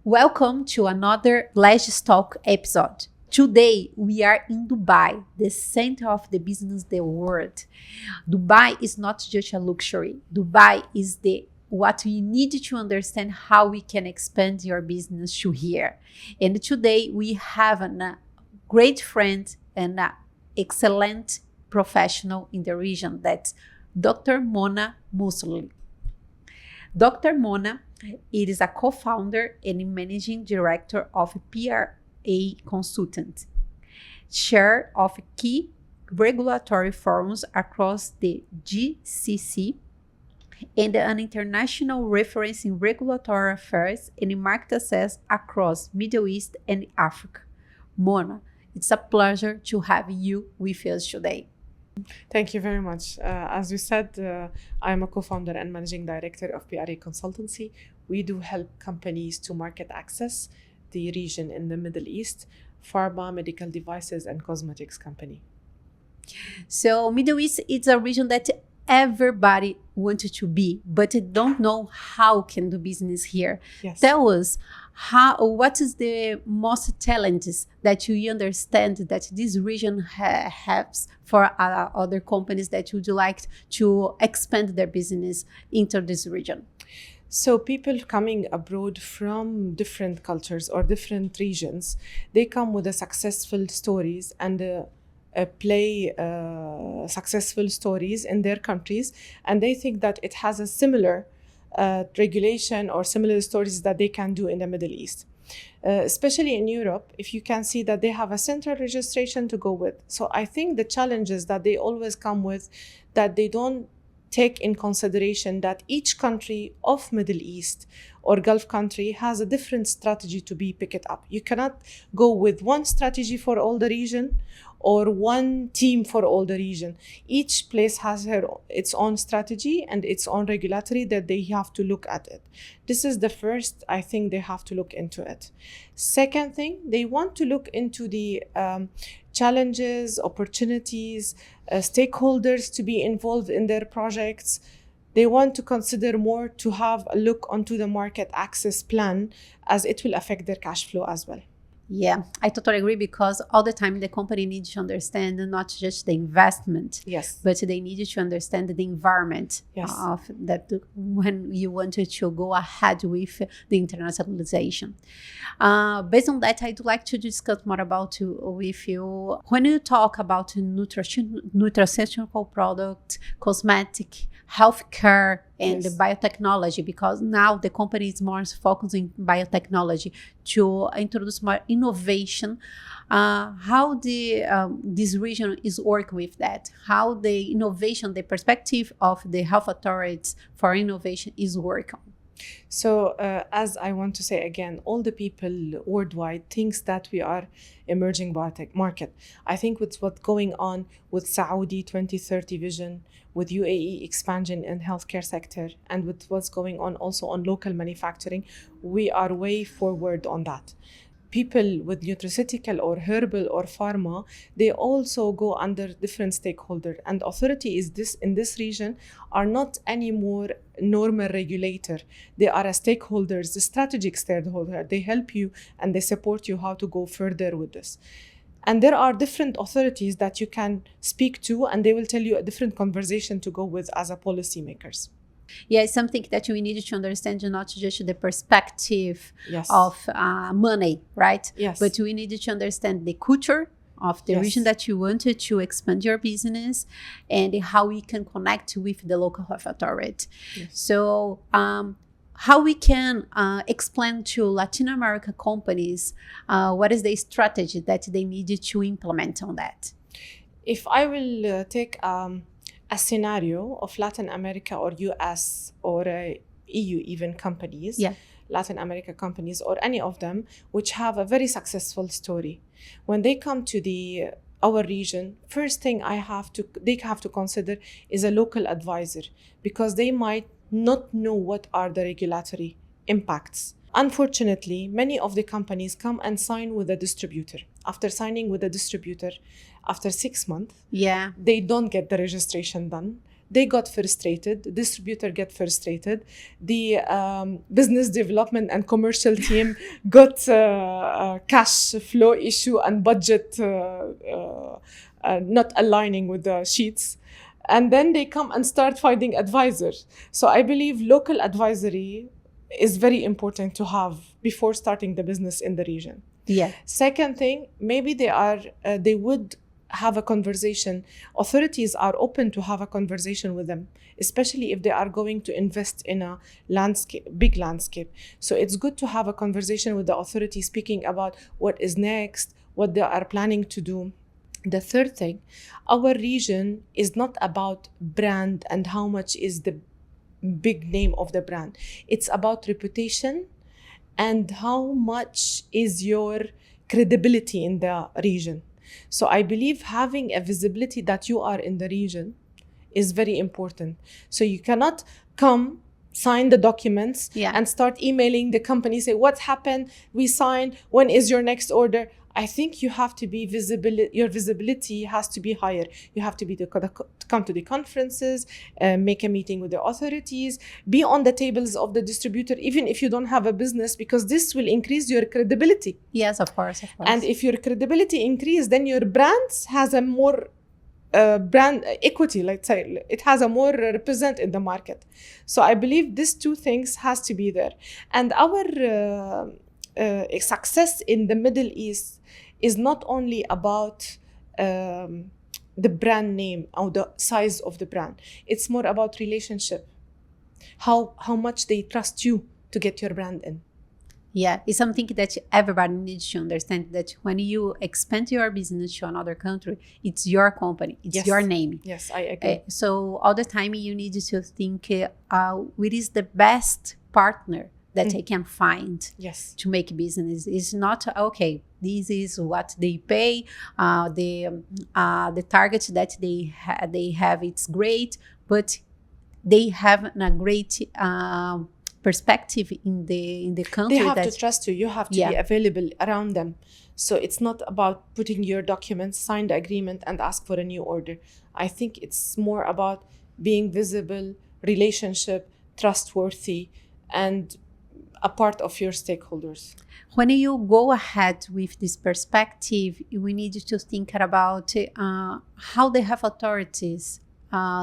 Welcome to another Legis Talk episode. Today we are in Dubai, the center of the business the world. Dubai is not just a luxury. Dubai is the what we need to understand how we can expand your business to here. And today we have a great friend and an excellent professional in the region. That's Dr. Mona Moussili. Dr. Mona is a co-founder and managing director of PRA Consultant, chair of key regulatory forums across the GCC, and an international reference in regulatory affairs and market access across Middle East and Africa. Mona, it's a pleasure to have you with us today. Thank you very much. As you said, I'm a co-founder and managing director of PRA Consultancy. We do help companies to market access the region in the Middle East, pharma, medical devices, and cosmetics company. So Middle East is a region that everybody wanted to be, but they don't know how can do business here. Yes. Tell us what is the most challenges that you understand that this region has for other companies that would like to expand their business into this region? So people coming abroad from different cultures or different regions, they come with a successful stories and play successful stories in their countries, and they think that it has a similar regulation or similar stories that they can do in the Middle East. Especially in Europe, if you can see that they have a central registration to go with. So I think the challenges that they always come with, that they don't take in consideration that each country of Middle East or Gulf country has a different strategy to be picked up. You cannot go with one strategy for all the region or one team for all the region. Each place has its own strategy and its own regulatory that they have to look at it. This is the first, I think they have to look into it. Second thing, they want to look into the challenges, opportunities, stakeholders to be involved in their projects. They want to consider more to have a look onto the market access plan, as it will affect their cash flow as well. Yeah, I totally agree, because all the time the company needs to understand not just the investment, Yes, but they need to understand the environment Yes. of that when you wanted to go ahead with the internationalization. Based on that, I'd like to discuss more about with you. When you talk about nutraceutical product, cosmetic, healthcare, and Yes. biotechnology, because now the company is more focusing biotechnology to introduce more innovation. How this region is working with that? How the innovation, the perspective of the health authorities for innovation is working? So as I want to say again, all the people worldwide thinks that we are emerging biotech market. I think with what's going on with Saudi 2030 vision, with UAE expansion in healthcare sector, and with what's going on also on local manufacturing, we are way forward on that. People with nutraceutical or herbal or pharma, they also go under different stakeholders, and authority is this in this region are not anymore normal regulator. They are a stakeholders, the strategic stakeholder. They help you and they support you how to go further with this. And there are different authorities that you can speak to, and they will tell you a different conversation to go with as a policymakers. Yeah, it's something that we need to understand, not just the perspective Yes. of money, right? Yes. But we need to understand the culture of the Yes. region that you wanted to expand your business, and how we can connect with the local health authority. Yes. So how we can explain to Latin America companies what is the strategy that they needed to implement on that? If I will take a scenario of Latin America or US or EU even companies, Yeah. Latin America companies or any of them which have a very successful story. When they come to our region, first thing they have to consider is a local advisor, because they might not know what are the regulatory impacts. Unfortunately, many of the companies come and sign with a distributor. After signing with a distributor, after 6 months, Yeah. they don't get the registration done. they got frustrated, the distributor get frustrated, the business development and commercial team got a cash flow issue and budget not aligning with the sheets. And then they come and start finding advisors. So I believe local advisory is very important to have before starting the business in the region. Yeah. Second thing, maybe they would have a conversation. Authorities are open to have a conversation with them, especially if they are going to invest in a big landscape. So it's good to have a conversation with the authority, speaking about what is next, what they are planning to do. The third thing, our region is not about brand and how much is the big name of the brand. It's about reputation and how much is your credibility in the region. So I believe having a visibility that you are in the region is very important. So you cannot come, sign the documents, and start emailing the company, say, what happened? We signed. When is your next order? I think you have to be visible. Your visibility has to be higher. You have to be to come to the conferences, make a meeting with the authorities, be on the tables of the distributor, even if you don't have a business, because this will increase your credibility. Yes, of course. And if your credibility increases, then your brand has a more brand equity, let's say. It has a more represent in the market. So I believe these two things has to be there. And our success in the Middle East is not only about the brand name or the size of the brand. It's more about relationship. How much they trust you to get your brand in. Yeah, it's something that everybody needs to understand, that when you expand your business to another country, it's your company, it's your name. Yes, I agree. So all the time you need to think, what is the best partner that I can find to make business. It's not, okay, this is what they pay, the target that they have, it's great, but they have a great perspective in the country. They have to trust you. You have to be available around them. So it's not about putting your documents, sign the agreement, and ask for a new order. I think it's more about being visible, relationship, trustworthy, and a part of your stakeholders. When you go ahead with this perspective, we need to think about how the health authorities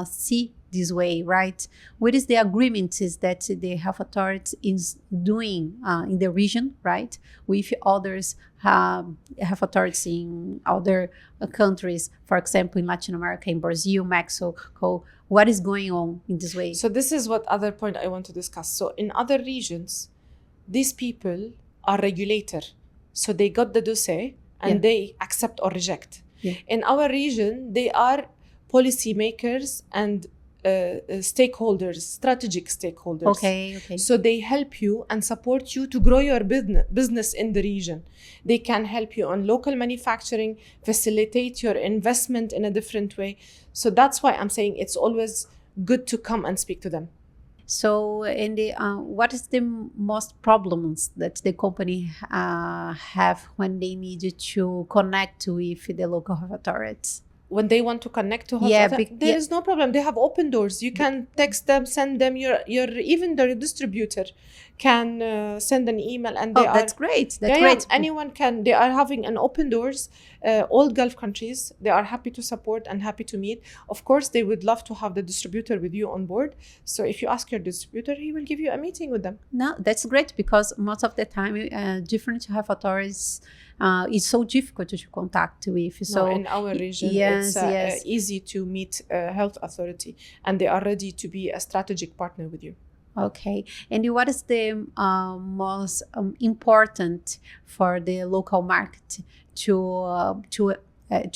see this way, right? What is the agreement is that the health authority is doing in the region, right? With others health authorities in other countries, for example, in Latin America, in Brazil, Mexico. What is going on in this way? So this is what other point I want to discuss. So in other regions, these people are regulator. So they got the dossier and they accept or reject. In our region, they are policymakers and stakeholders, strategic stakeholders. Okay. So they help you and support you to grow your business in the region. They can help you on local manufacturing, facilitate your investment in a different way. So that's why I'm saying it's always good to come and speak to them. So, what is the most problems that the company have when they need to connect with the local authorities? When they want to connect to there is no problem. They have open doors. You can text them, send them your even the distributor can send an email, and they that's great. That's great. Anyone can. They are having an open doors. All Gulf countries, they are happy to support and happy to meet. Of course, they would love to have the distributor with you on board. So if you ask your distributor, he will give you a meeting with them. No, that's great, because most of the time, different health authorities, it's so difficult to contact with. So in our region, it's easy to meet a health authority, and they are ready to be a strategic partner with you. Okay. And what is the most important for the local market to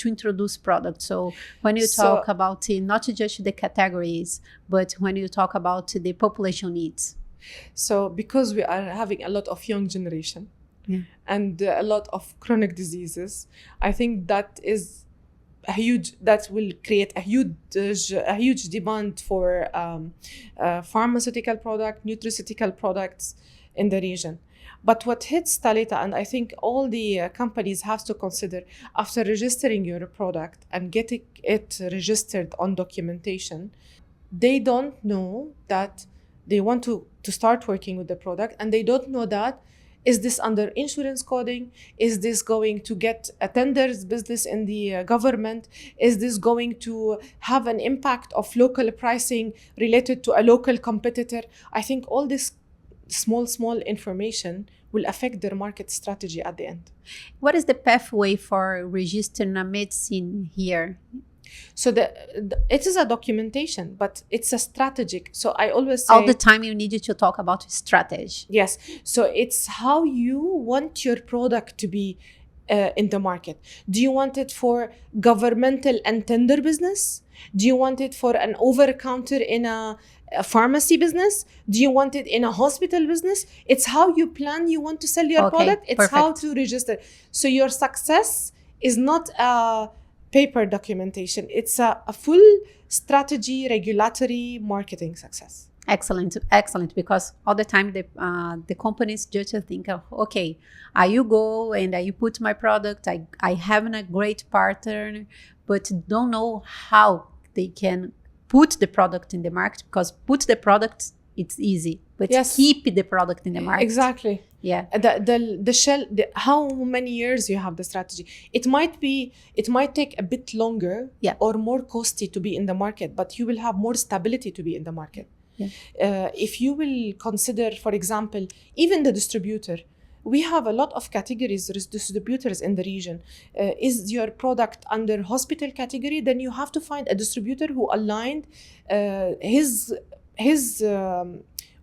introduce products? So when you talk about not just the categories, but when you talk about the population needs. So because we are having a lot of young generation and a lot of chronic diseases, I think that will create a huge demand for pharmaceutical product, nutraceutical products in the region. But what hits Talita, and I think all the companies have to consider, after registering your product and getting it registered on documentation, they don't know that they want to start working with the product, and they don't know that, is this under insurance coding? Is this going to get a tenders business in the government? Is this going to have an impact of local pricing related to a local competitor? I think all this small information will affect their market strategy at the end. What is the pathway for registering a medicine here? So it is a documentation, but it's a strategic. So I always say all the time you need to talk about strategy. Yes. So it's how you want your product to be in the market. Do you want it for governmental and tender business? Do you want it for an over-the-counter in a pharmacy business? Do you want it in a hospital business? It's how you plan you want to sell your product. It's perfect. How to register. So your success is not a paper documentation. It's a full strategy, regulatory, marketing success. Excellent. Because all the time the companies just think, okay, you go and you put my product. I have a great partner, but don't know how they can put the product in the market. Because put the product, it's easy, but keep the product in the market. Exactly. Yeah. The shell. How many years you have the strategy? It might take a bit longer, or more costly to be in the market, but you will have more stability to be in the market. Yeah. If you will consider, for example, even the distributor, we have a lot of categories. There is distributors in the region. Is your product under hospital category? Then you have to find a distributor who aligned his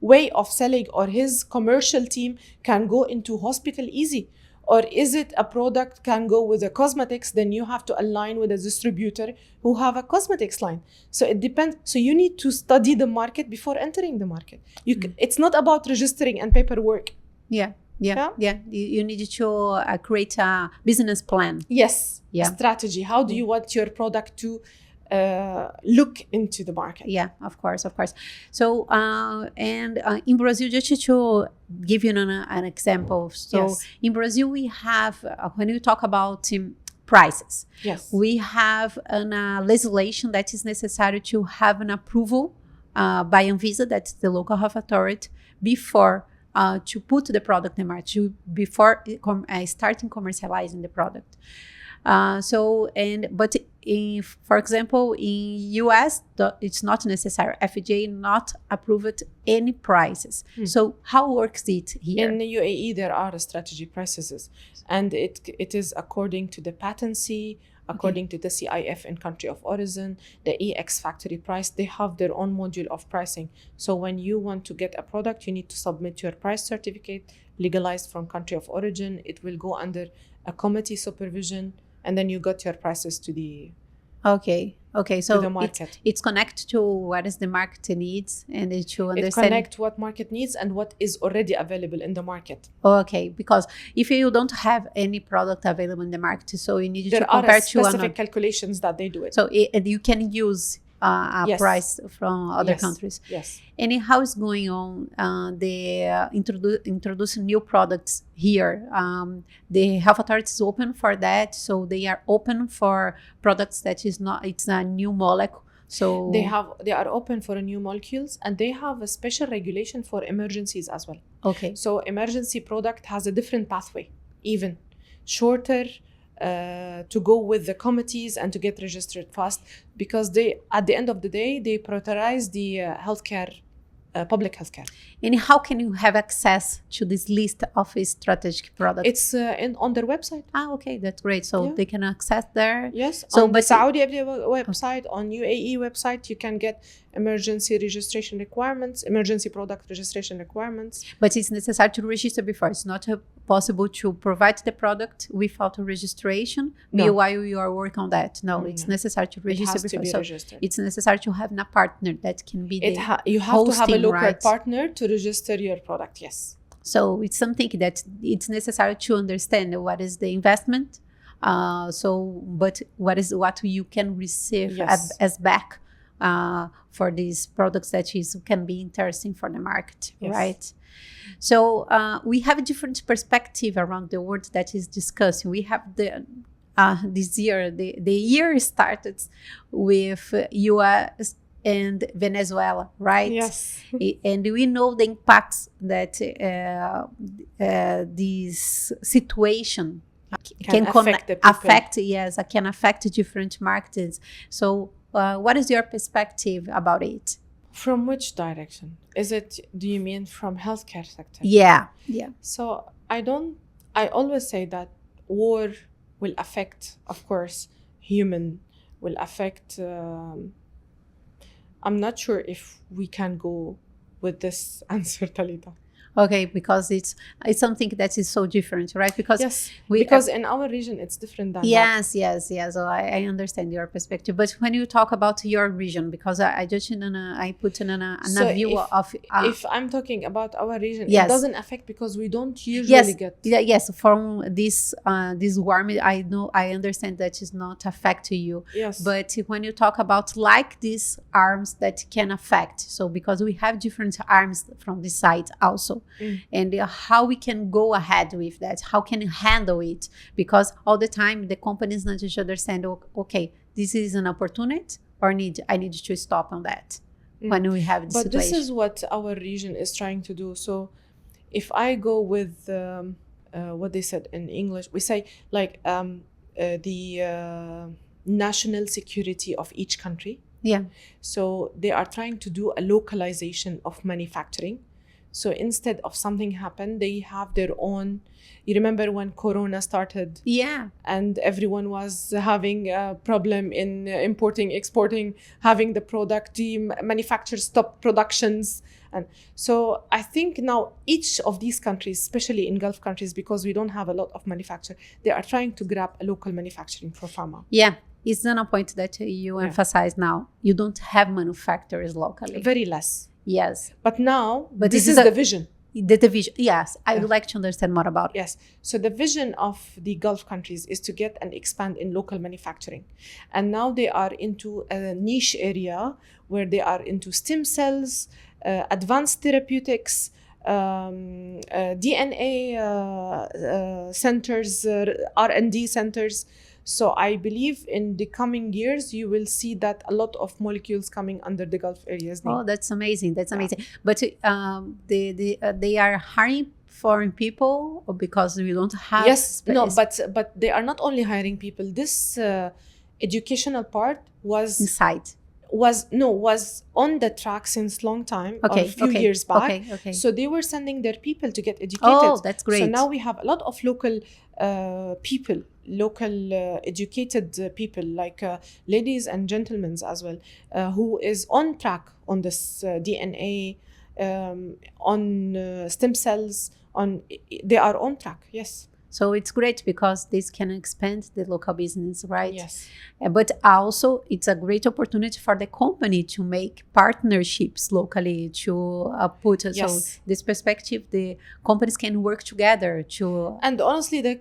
way of selling, or his commercial team can go into hospital easy. Or is it a product can go with the cosmetics? Then you have to align with a distributor who have a cosmetics line. So it depends. So you need to study the market before entering the market. It's not about registering and paperwork. Yeah. You need to create a business plan. Yes. Yeah. Strategy. How do you want your product to look into the market? Yeah, of course. So, in Brazil, just to give you an example. So, in Brazil, we have, when we talk about prices, we have a legislation that is necessary to have an approval by Anvisa, that's the local health authority, before to put the product in the market, before starting commercializing the product. For example, in US, it's not necessary. FDA not approved any prices. So how works it here? In the UAE, there are strategy prices, and it is according to the patency, according to the CIF in country of origin, the EX factory price. They have their own module of pricing. So when you want to get a product, you need to submit your price certificate, legalized from country of origin. It will go under a committee supervision, and then you got your prices to the so the market. It's connected to what is the market needs, and to understand. It connects what market needs and what is already available in the market. Okay, because if you don't have any product available in the market, so you need to compare to specific calculations that they do it. So you can use a price from other countries. Yes. And how is going on introducing new products here? The health authority is open for that, so they are open for products that it's a new molecule. So they are open for new molecules, and they have a special regulation for emergencies as well. Okay. So emergency product has a different pathway, even shorter. To go with the committees and to get registered fast, because they, at the end of the day, they prioritize the healthcare, public healthcare. And how can you have access to this list of strategic products? It's on their website. Okay, that's great. So they can access there. Yes. So on the Saudi website, on UAE website, you can get emergency registration requirements, emergency product registration requirements. But it's necessary to register before. It's not possible to provide the product without a registration. Meanwhile, you are working on that. It's necessary to register before. To be registered. It's necessary to have a partner that can be you have to have a local partner to register your product. Yes. So it's something that it's necessary to understand what is the investment. But what you can receive as back for these products that can be interesting for the market, right? So we have a different perspective around the world that is discussed. We have this year, the year started with US and Venezuela, right? Yes. And we know the impacts that this situation Can affect the people. can affect different markets. So, what is your perspective about it? From which direction? Do you mean from healthcare sector? Yeah. So I always say that war will affect, of course, will affect, I'm not sure if we can go with this answer, Talita. Okay, because it's something that is so different, right? Because yes, because in our region it's different than yes. So I understand your perspective. But when you talk about your region, because I just I put in a view of if I'm talking about our region, yes. It doesn't affect because we don't usually get from this warm. I know, I understand that is not affect you. Yes, but when you talk about like these arms that can affect, so because we have different arms from this side also. And how we can go ahead with that, how can you handle it, because all the time the companies need to understand, okay, this is an opportunity or I need to stop on that when we have this but situation. This is what our region is trying to do. So if I go with what they said in English, we say like the national security of each country. Yeah. So they are trying to do a localization of manufacturing. So instead of something happen, they have their own. You remember when Corona started? Yeah. And everyone was having a problem in importing, exporting, having the product, the manufacturers stop productions. And so I think now each of these countries, especially in Gulf countries, because we don't have a lot of manufacture, they are trying to grab a local manufacturing for pharma. Yeah. It's not a point that you emphasize now. You don't have manufacturers locally. Very less. Yes. But now, this is the vision. The vision, yes. I would like to understand more about it. Yes. So the vision of the Gulf countries is to get and expand in local manufacturing. And now they are into a niche area where they are into stem cells, advanced therapeutics, DNA centers, R&D centers. So I believe in the coming years, you will see that a lot of molecules coming under the Gulf areas. Oh, that's amazing. That's amazing. But they are hiring foreign people because we don't have... Yes, but they are not only hiring people. This educational part was... inside. Was on the track since long time, or a few years back. Okay. So they were sending their people to get educated. Oh, that's great. So now we have a lot of local people, educated people, like ladies and gentlemen as well, who is on track on this DNA, on stem cells. They are on track. Yes. So it's great because this can expand the local business, right? Yes. But also it's a great opportunity for the company to make partnerships locally, to put... Yes. So this perspective, the companies can work together to... And honestly, the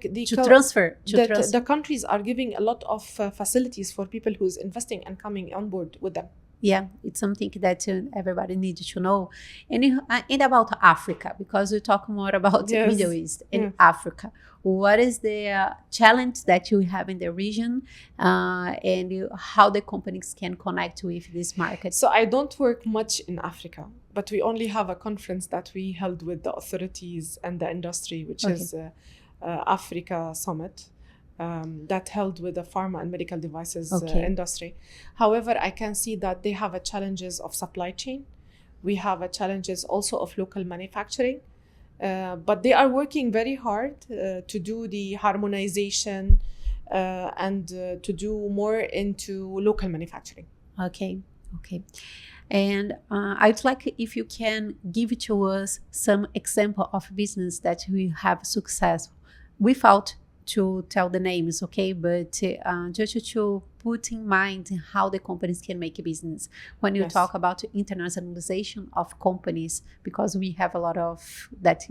countries are giving a lot of facilities for people who's investing and coming on board with them. Yeah, it's something that everybody needs to know. And about Africa, because we talk more about the Middle East and Africa. What is the challenge that you have in the region, and how the companies can connect with this market? So I don't work much in Africa, but we only have a conference that we held with the authorities and the industry, which is Africa Summit. That held with the pharma and medical devices industry. However, I can see that they have challenges of supply chain. We have challenges also of local manufacturing, but they are working very hard to do the harmonization and to do more into local manufacturing. Okay. And I'd like if you can give to us some example of business that we have success without to tell the names, okay? But just to put in mind how the companies can make a business. When you talk about internationalization of companies, because we have a lot of that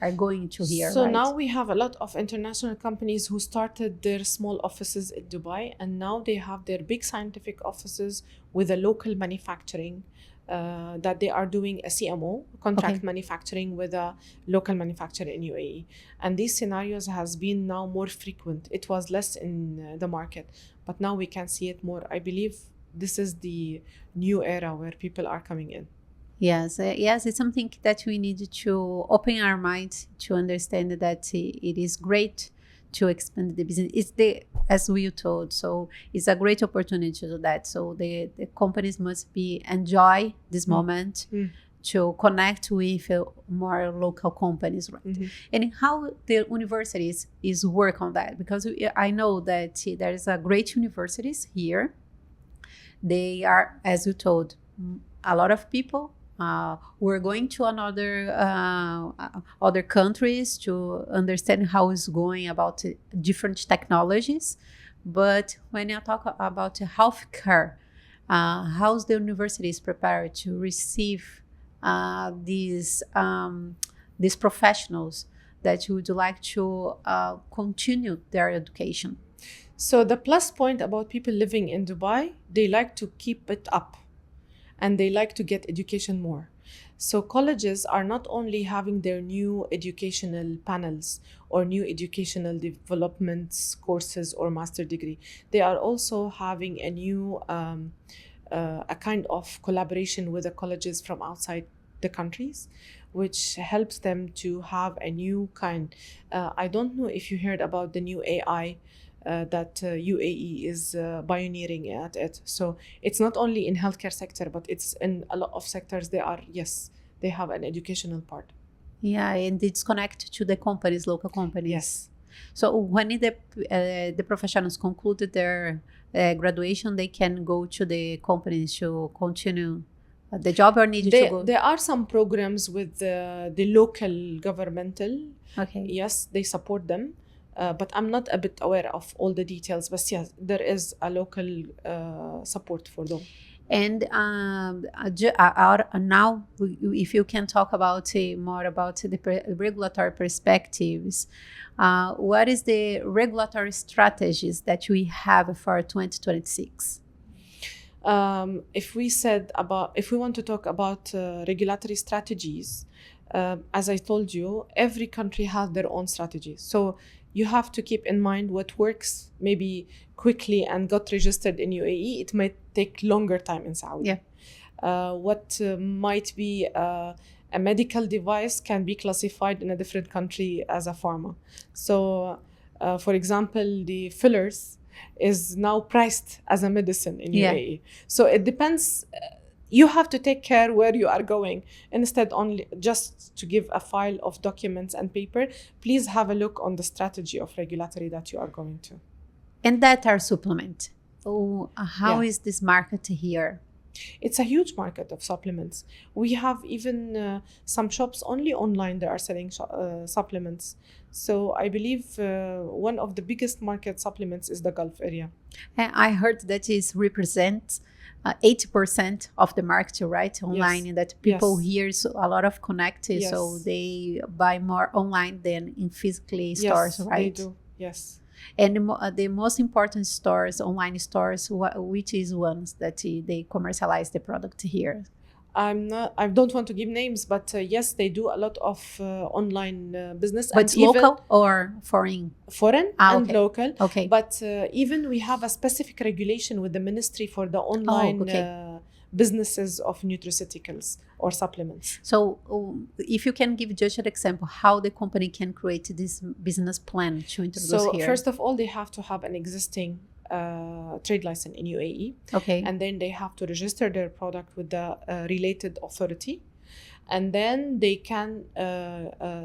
are going to here, So right? now we have a lot of international companies who started their small offices in Dubai, and now they have their big scientific offices with a local manufacturing. That they are doing a CMO, contract manufacturing, with a local manufacturer in UAE. And these scenarios has been now more frequent. It was less in the market, but now we can see it more. I believe this is the new era where people are coming in. Yes, yes, it's something that we need to open our minds to understand that it is great to expand the business. It's as we told, so it's a great opportunity to do that. So the companies must enjoy this moment to connect with more local companies, right? And how the universities is work on that, because I know that there is a great universities here. They are, as you told, a lot of people. We're going to other countries to understand how it's going about different technologies. But when you talk about healthcare, how's the universities prepared to receive these professionals that would like to continue their education? So the plus point about people living in Dubai, they like to keep it up. And they like to get education more. So colleges are not only having their new educational panels or new educational developments courses or master degree. They are also having a new, a kind of collaboration with the colleges from outside the countries, which helps them to have a new kind. I don't know if you heard about the new AI that UAE is pioneering at it. So it's not only in healthcare sector, but it's in a lot of sectors. They have an educational part. Yeah, and it's connected to the companies, local companies. Yes. So when the professionals concluded their graduation, they can go to the companies to continue the job, or need to go? There are some programs with the local governmental. Okay. Yes, they support them. But I'm not a bit aware of all the details. But yes, there is a local support for them. And now, if you can talk about more about the regulatory perspectives, what is the regulatory strategies that we have for 2026? If we want to talk about regulatory strategies, as I told you, every country has their own strategies. So you have to keep in mind what works maybe quickly and got registered in UAE. It might take longer time in Saudi. Yeah. What might be a medical device can be classified in a different country as a pharma. So, for example, the fillers is now priced as a medicine in UAE. So it depends. You have to take care where you are going. Instead, only just to give a file of documents and paper, please have a look on the strategy of regulatory that you are going to. And that are supplement. How is this market here? It's a huge market of supplements. We have even some shops only online that are selling supplements. So I believe one of the biggest market supplements is the Gulf area. I heard that it represents 80% of the market, right? Online, and that people here a lot of connected, so they buy more online than in physically stores, right? They do. Yes. And the most important stores, online stores, which is ones that they commercialize the product here? I don't want to give names, but yes, they do a lot of online business. But it's local or foreign? Foreign and local. Okay. But even we have a specific regulation with the ministry for the online businesses of nutraceuticals or supplements. So if you can give just an example, how the company can create this business plan to introduce here? So first of all, they have to have an existing trade license in UAE. Okay. And then they have to register their product with the related authority. And then they can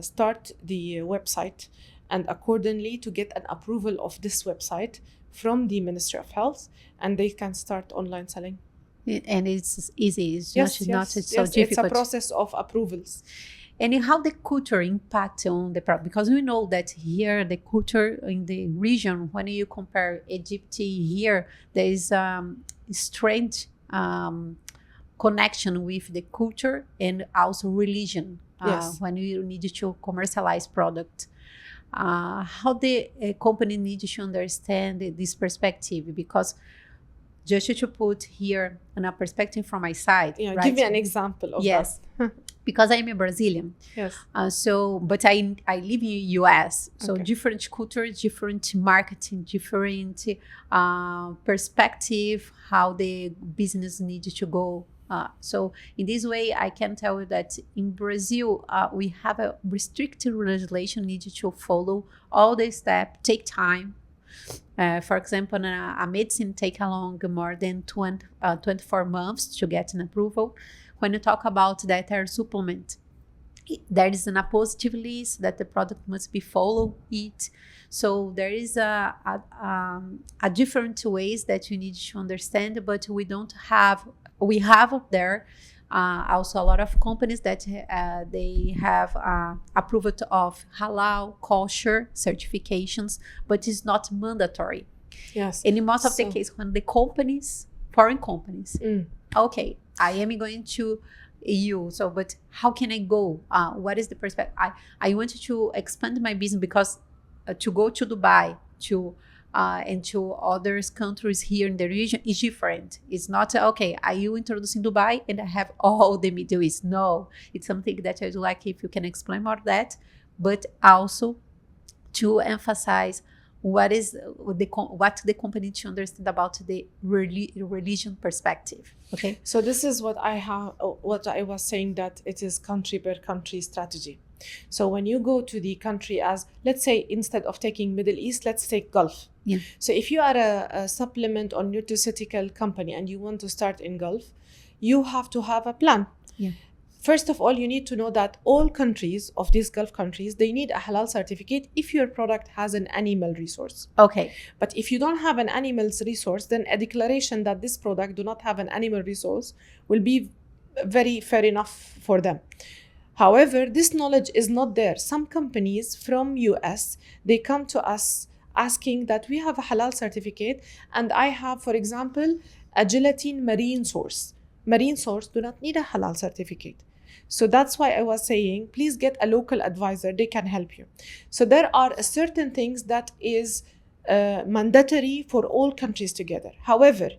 start the website, and accordingly to get an approval of this website from the Ministry of Health, and they can start online selling. And it's easy. It's not so difficult. It's a process of approvals. And how the culture impact on the product? Because we know that here the culture in the region, when you compare Egypt here, there is strange connection with the culture and also religion. When you need to commercialize product. How the company needs to understand this perspective, because just to put here in a perspective from my side. Yeah, right? give me an example of Yes. that. Because I'm a Brazilian. Yes. But I live in US. So Okay. different cultures, different marketing, different perspective, how the business needs to go. So in this way, I can tell you that in Brazil, we have a restricted legislation needed to follow all the steps, take time. For example, a medicine take along more than 24 months to get an approval. When you talk about dietary supplement, there is a positive list that the product must be follow it. So there is a different ways that you need to understand, but we have up there also a lot of companies that they have approval of halal kosher certifications, but it's not mandatory. Yes. And in most of the case, when the companies, foreign companies, okay, I am going to EU. So, but how can I go? What is the perspective? I wanted to expand my business because to go to Dubai and to other countries here in the region is different. It's not okay. Are you introducing Dubai and I have all the Middle East? No, it's something that I would like if you can explain more of that, but also to emphasize what the company to understand about the religion perspective. Okay. So this is what I was saying, that it is country per country strategy. So when you go to the country, as let's say, instead of taking Middle East, let's take Gulf. Yeah. So if you are a supplement or nutraceutical company and you want to start in Gulf, you have to have a plan. Yeah. First of all, you need to know that all countries of these Gulf countries, they need a halal certificate if your product has an animal resource. Okay. But if you don't have an animal's resource, then a declaration that this product do not have an animal resource will be very fair enough for them. However, this knowledge is not there. Some companies from US, they come to us asking that we have a halal certificate and I have, for example, a gelatin marine source. Marine source do not need a halal certificate. So that's why I was saying, please get a local advisor, they can help you. So there are certain things that is mandatory for all countries together. However,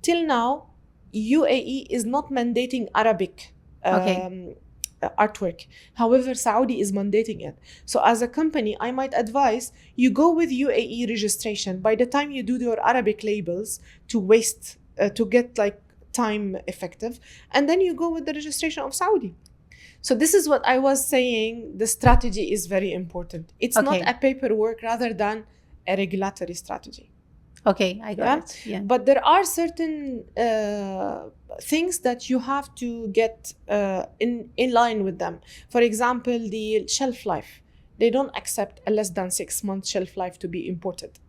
till now, UAE is not mandating Arabic artwork. However, Saudi is mandating it. So as a company, I might advise you go with UAE registration. By the time you do your Arabic labels to get like time effective, and then you go with the registration of Saudi. So this is what I was saying. The strategy is very important. It's not a paperwork rather than a regulatory strategy. Okay, I got it. Yeah. But there are certain things that you have to get in line with them. For example, the shelf life. They don't accept a less than 6 months shelf life to be imported.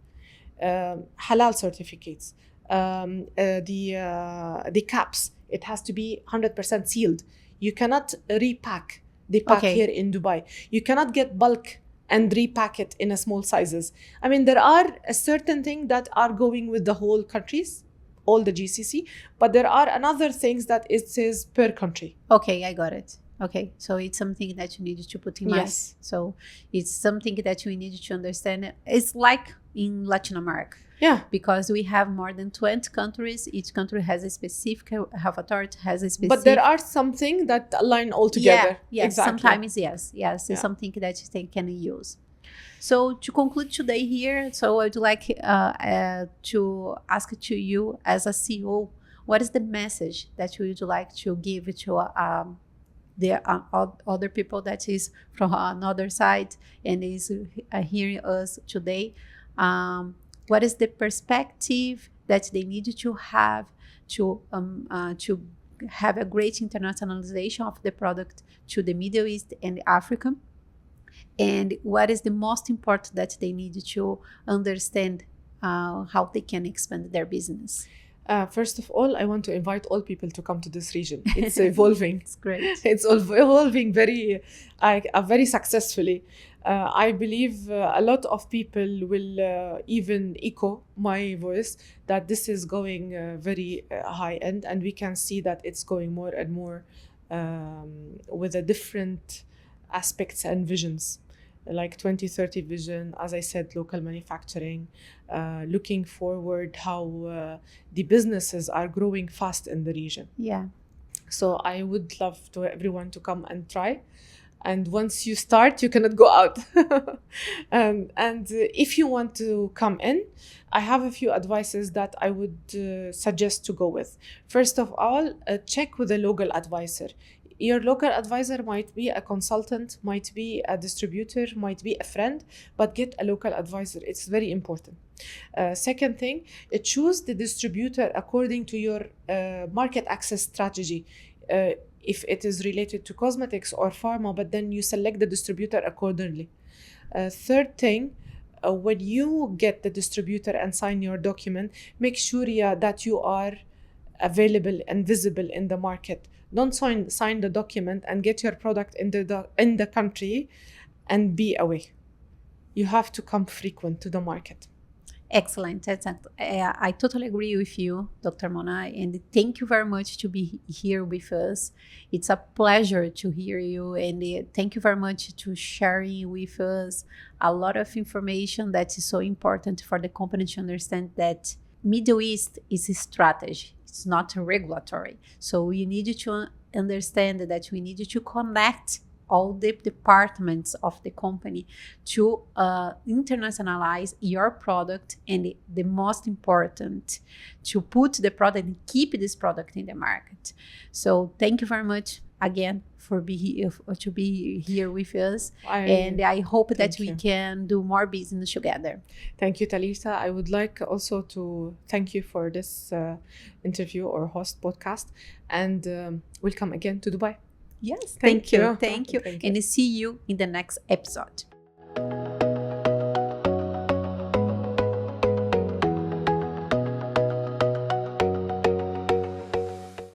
Halal certificates. The caps, it has to be 100% sealed. You cannot repack the pack here in Dubai. You cannot get bulk and repack it in a small sizes. I mean, there are a certain thing that are going with the whole countries, all the GCC, but there are another things that it says per country. Okay, I got it. Okay, so it's something that you need to put in mind. Yes. So it's something that you need to understand. It's like in Latin America. Yeah. Because we have more than 20 countries. Each country has a specific health authority, has a specific... But there are something that align all together. Yeah, exactly. Sometimes yes. It's something that they can use. So to conclude today here, so I'd like to ask to you as a CEO, what is the message that you would like to give to the other people that is from another side and is hearing us today? What is the perspective that they need to have to have a great internationalization of the product to the Middle East and Africa? And what is the most important that they need to understand how they can expand their business? First of all, I want to invite all people to come to this region. It's evolving. It's great. It's evolving very successfully. I believe a lot of people will even echo my voice that this is going very high end, and we can see that it's going more and more with a different aspects and visions. like 2030 vision, as I said, local manufacturing, looking forward how the businesses are growing fast in the region. Yeah. So I would love to everyone to come and try. And once you start, you cannot go out. And if you want to come in, I have a few advices that I would suggest to go with. First of all, check with a local advisor. Your local advisor might be a consultant, might be a distributor, might be a friend, but get a local advisor. It's very important. Second thing, choose the distributor according to your market access strategy. If it is related to cosmetics or pharma, but then you select the distributor accordingly. Third thing, when you get the distributor and sign your document, make sure that you are available and visible in the market. Don't sign the document and get your product in the country and be away. You have to come frequent to the market. Excellent. I totally agree with you, Dr. Mona, and thank you very much to be here with us. It's a pleasure to hear you, and thank you very much to sharing with us a lot of information that is so important for the company to understand that Middle East is a strategy. It's not regulatory. So we need to understand that we need to connect all the departments of the company to internationalize your product, and the most important, to put the product and keep this product in the market. So thank you very much again for to be here with us, and I hope that we can do more business together. Thank you, Talita. I would like also to thank you for this interview or host podcast, and welcome again to Dubai. Yes, thank you. And see you in the next episode.